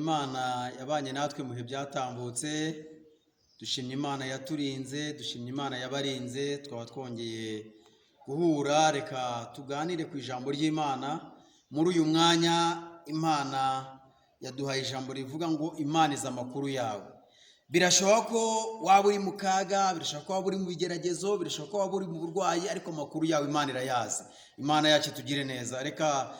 Imana yabanye natwe mu bihe byatambutse, dushimye Imana yaturinze, dushimye Imana yabarinze, twaba twongeye guhura. Reka tuganire ku ijambo ry'Imana. Muri uyu mwanya Imana yaduhaye ijambo rivuga ngo Imana izi amakuru yawe. Birashoboka ko waba uri mu kaga, birashoboka ko waba uri mu bigeragezo, birashoboka ko waba uri mu burwayi, ariko amakuru yawe Imana irayazi. Imana yacu tugire neza. Reka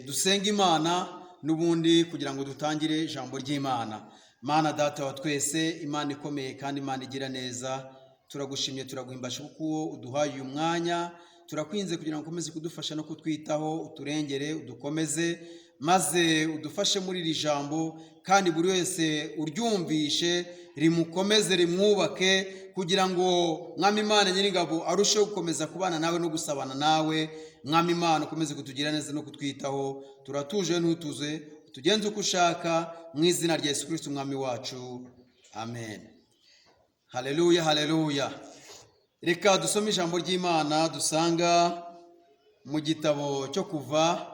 dusenga Imana n'ubundi kugira ngo dutangire ijambo ry'Imana. Mana data wa twese, Imana ikomeye kandi Imana igira neza, turagushimye turaguhimbasha kuko uduhaye uyu mwanya. Turakwinze kugira ngo ukomeze kudufasha no kutwitaho, uturengere, udukomeze, maze udufashe muri iri jambo, kandi buri wese uryumvishe rimukomeze rimwubake, kugira ngo Mwami Imana Nyiringabo arusheho gukomeza kubana nawe no gusabana nawe. Mwami Imana ukomeze kutugira neza no kutwitaho, turatuje ntutuze, tugenze uko ushaka, mu izina rya Yesu Kristo Umwami wacu, amen. Haleluya, haleluya. Reka dusome ijambo ry'Imana dusanga mu gitabo cyo Kuva,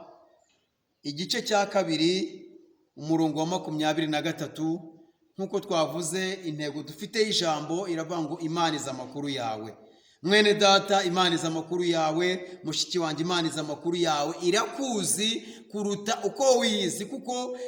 igice cya 2, umurongo wa 23. Nkuko twavuze, intego dufite y'ijambo iravuga ngo Imana izi amakuru yawe. Mwene data, Imana izi amakuru yawe. Mushiki wanjye, Imana izi amakuru yawe. Irakuzi kuruta uko wiyizi, kuko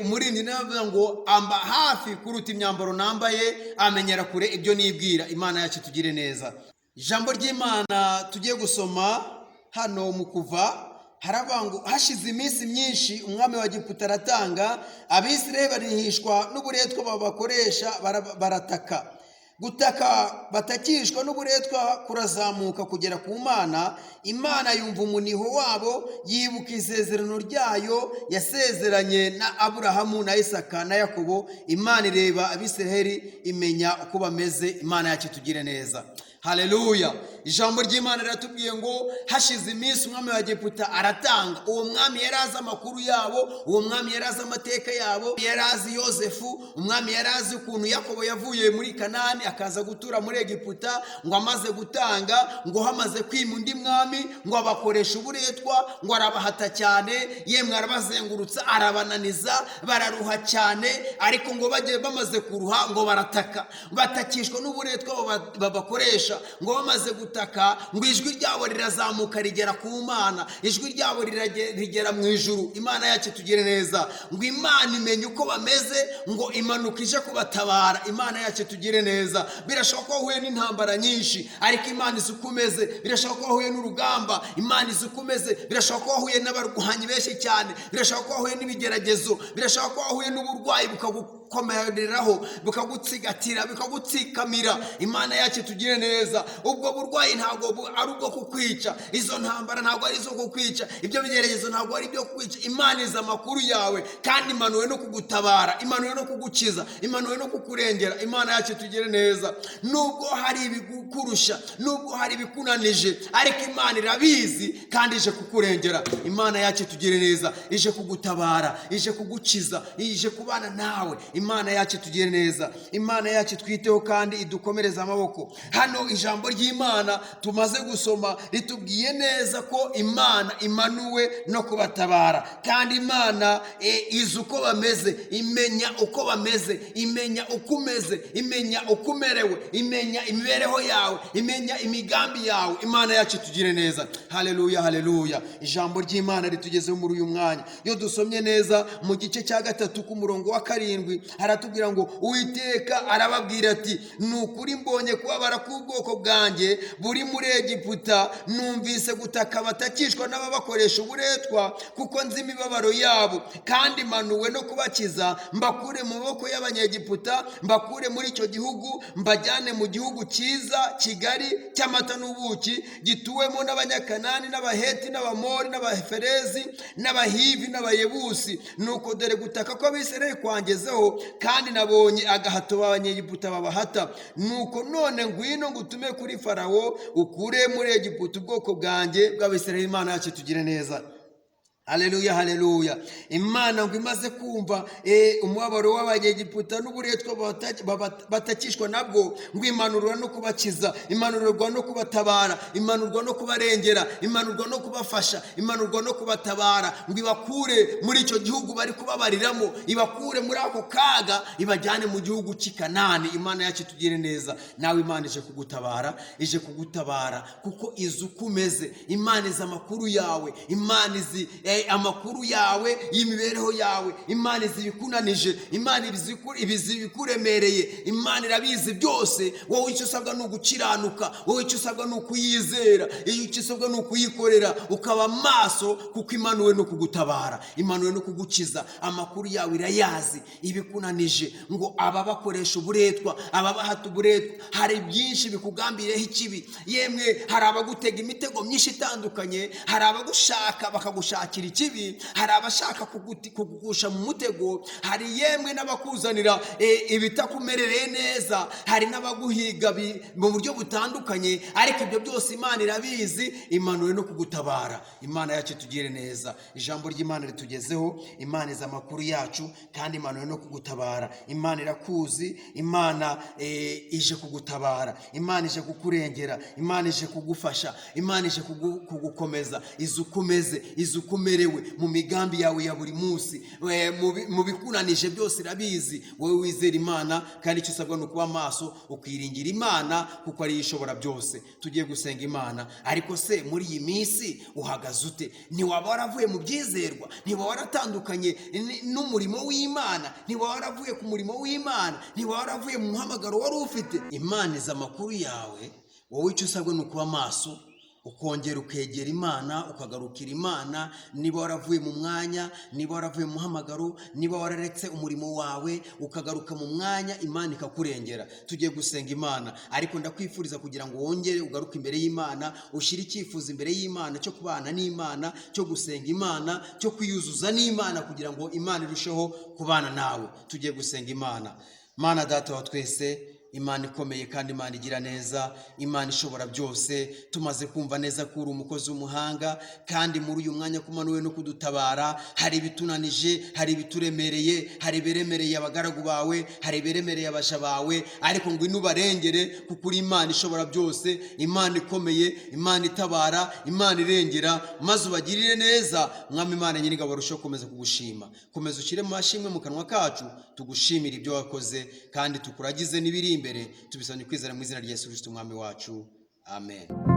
umurindi navuga ngo amba hafi kuruta imyambaro nambaye, amenyera kure ibyo nibwira. Imana yacu tugire neza. Ijambo ry'Imana tugiye gusoma hano mu Kuva, haravuga ngo hashize iminsi myinshi umwami wa Egiputa aratanga, Abisirayeli barihishwa n'uburetwa babakoresha, barataka. Gutaka batakishwa n'uburetwa kurazamuka kugera ku Mana. Imana yumva umuniho wabo, yibuka isezerano ryayo yasezeranye na Aburahamu na Isaka na Yakobo. Imana ireba Abisirayeli, imenya uko bameze. Imana yacu tugire neza. Haleluya. Ijambo ry'Imana riratubwiye ngo hashize iminsi umwami wa Egiputa aratanga. Uwo mwami yarazi amakuru yabo, uwo mwami yarazi amateka yabo, yarazi Yosefu. Umwami yarazi ukuntu Yakobo yavuye muri Kanani akaza gutura muri Egiputa, ngo amaze gutanga, ngo hamaze kwima undi mwami, ngo abakoresha uburetwa, ngo arabahata cyane, yemwe arabazengurutsa, arabananiza, bararuha cyane. Ariko ngo bagiye bamaze kuruha, ngo barataka, batakishwa n'uburetwa babakoresha. Ngo bamaze gutaka, ngo ijwi ryabo rirazamuka rigera ku Mana, ijwi ryabo rigera mu ijuru. Imana yacu tugire neza. Ngo Imana imenye uko bameze, ngo imanuka ije kubatabara. Imana yacu tugire neza. Birashoboka ko wahuye n'intambara nyinshi, ariko Imana izi uko umeze. Birashoboka ko wahuye n'urugamba, Imana izi uko umeze. Birashoboka ko wahuye n'abarwanyi benshi cyane, birashoboka ko wahuye n'ibigeragezo, birashoboka ko wahuye n'uburwayi bukagukomereraho, bukagutsigatira, bikagutsikamira. Imana yacu tugire neza. Ubwo burwayi ntabwo ari ubwo kukwica, izo ntambara ntabwo ari izo kukwica, ibyo bigeragezo ntabwo ari ibyo kukwica. Imana izi amakuru yawe, kandi Imanuwe no kugutabara, Imanuwe no kugukiza, Imanuwe no kukurengera. Imana yacu tugire neza. Nubwo hari ibigukurusha, nubwo hari ibikunanije, ariko Imana irabizi kandi ije kukurengera. Imana yacu tugire neza, ije kugutabara, ije kugukiza, ije kubana nawe. Imana yacu tugire neza. Imana yacu twiteho kandi idukomereza amaboko. Hano ijambo ry'Imana tumaze gusoma ritubwiye neza ko Imana Imanuwe no kubatabara, kandi Imana izi uko bameze, imenya uko bameze, imenya uko umeze, imenya uko umerewe, imenya imibereho yawe, imenya imigambi yawe. Imana yacu tugire neza. Haleluya, haleluya. Ijambo ry'Imana ritugezeho muri uyu mwanya. Iyo dusomye neza mu gice cya 3 ku murongo wa 7, haratubwira ngo Uwiteka arababwira ati, nukuri mbonye kubabara k'ubwoko bwanjye buri muri Egiputa, numvise gutaka batakishwa n'ababakoresha uburetwa, kuko nzi imibabaro yabo, kandi Imanuwe no kubakiza, mbakure mu maboko y'Abanyegiputa, mbakure muri icyo gihugu, mbajyane mu gihugu cyiza kigari cy'amata n'ubuki, gituwemo n'Abanyakanani n'Abaheti n'Abamori n'Abaferezi n'Abahivi n'Abayebusi. Nuko dore gutaka ko Abisirayeli kwangezeho, kandi nabonye agahato b'Abanyegiputa babahata. Nuko none ngwino ngutume kuri Farawo, ukure muri Egiputa ubwoko bwanjye bw'Abisirayeli. Imana yacu tugire neza. Haleluya, haleluya. Imana ngo imaze kumva umubabaro w'abanyegiputa n'uburetwa batakishwa nabwo, ngo imanurwa no kubakiza, imanurwa no kubatabara, imanurwa no kubarengera, imanurwa no kubafasha, imanurwa no kubatabara, ngo ibakure muri icyo gihugu bari kubabariramo, ibakure muri ako kaga, ibajyane mu gihugu cy'i Kanani. Imana yacu tugire neza. Nawe Imana ije kugutabara kuko izi uko umeze. Imana izi amakuru yawe, Imana izi amakuru yawe y'imibereho yawe, Imana izi ibikunanije, Imana ibizi ibikuremereye, Imana irabizi byose. Wowe icyo usabwa ni ugukiranuka, wowe icyo usabwa ni ukuyizera, icyo usabwa ni ukuyikorera, ukaba maso, kuko Imanuwe no kugutabara, Imanuwe no kugukiza. Amakuru yawe irayazi, ibikunanije, ngo ababakoresha uburetwa, ababahata uburetwa, hari byinshi bikugambireho ikibi. Yemwe hari abagutega imitego myinshi itandukanye, hari abagushaka bakagushakira ikibi, hari abashaka kugugusha mu mutego, hari yemwe n'abakuzanira ibitakumerereye neza, hari n'abaguhiga mu buryo butandukanye. Ariko ibyo byose Imana irabizi, Imanuwe no kugutabara. Imana yacu tugire neza. Ijambo ry'Imana ritugezeho. Imana izi amakuru yacu kandi Imanuwe no kugutabara. Imana irakuzi, Imana ije kugutabara, Imana ije kukurengera, Imana ije kugufasha, Imana ije kugukomeza. Izi uko umeze, izi uko umerewe mu migambi yawe ya buri munsi, mu bikunanije byose irabizi. Wowe wizera Imana, kandi icyo usabwa ni ukuba maso, ukiringira Imana, kuko ariyo ishobora byose. Tugiye gusenga Imana. Ariko se muri iyi minsi uhagaze ute? Ntiwaba waravuye mu byizerwa? Ntiwaba waratandukanye n'umurimo w'Imana? Ntiwaba waravuye ku murimo w'Imana? Ntiwaba waravuye mu muhamagaro wari ufite? Imana izi amakuru yawe. Wowe icyo usabwa ni ukuba maso, ukongera ukegera Imana, ukagarukira Imana. Niba waravuye mu mwanya, niba waravuye mu muhamagaro, niba wararetse umurimo wawe, ukagaruka mu mwanya, Imana ikakurengera. Tugiye gusenga Imana. Ariko ndakwifuriza kugira ngo wongere ugaruke imbere y'Imana, ushyire icyifuzo imbere y'Imana cyo kubana n'Imana, cyo gusenga Imana, cyo kwiyuzuza n'Imana, kugira ngo Imana irusheho kubana nawe. Tugiye gusenga Imana. Mana Data wa twese, Imana ikomeye kandi Imana igira neza, Imana ishobora byose. Tumaze kumva neza ko uri umukozi w'umuhanga, kandi muri uyu mwanya ko Imanuwe no kudutabara. Hari ibitunanije, hari ibituremereye, hari ibiremereye abagaragu bawe, hari ibiremereye abaja bawe, ariko ngo inubarengere, kuko uri Imana ishobora byose, Imana ikomeye, Imana itabara, Imana irengera, maze ubagirire neza. Mwami Imana nyir'ingabo, barushaho komeza kugushima. Komeza ushyire mu mashimwe mu kanwa kacu, tugushimire ibyo wakoze, kandi tukuragize n'ibiri imbere. Tubisabye kwizera mu izina rya Yesu Kristo umwami wacu. Amen.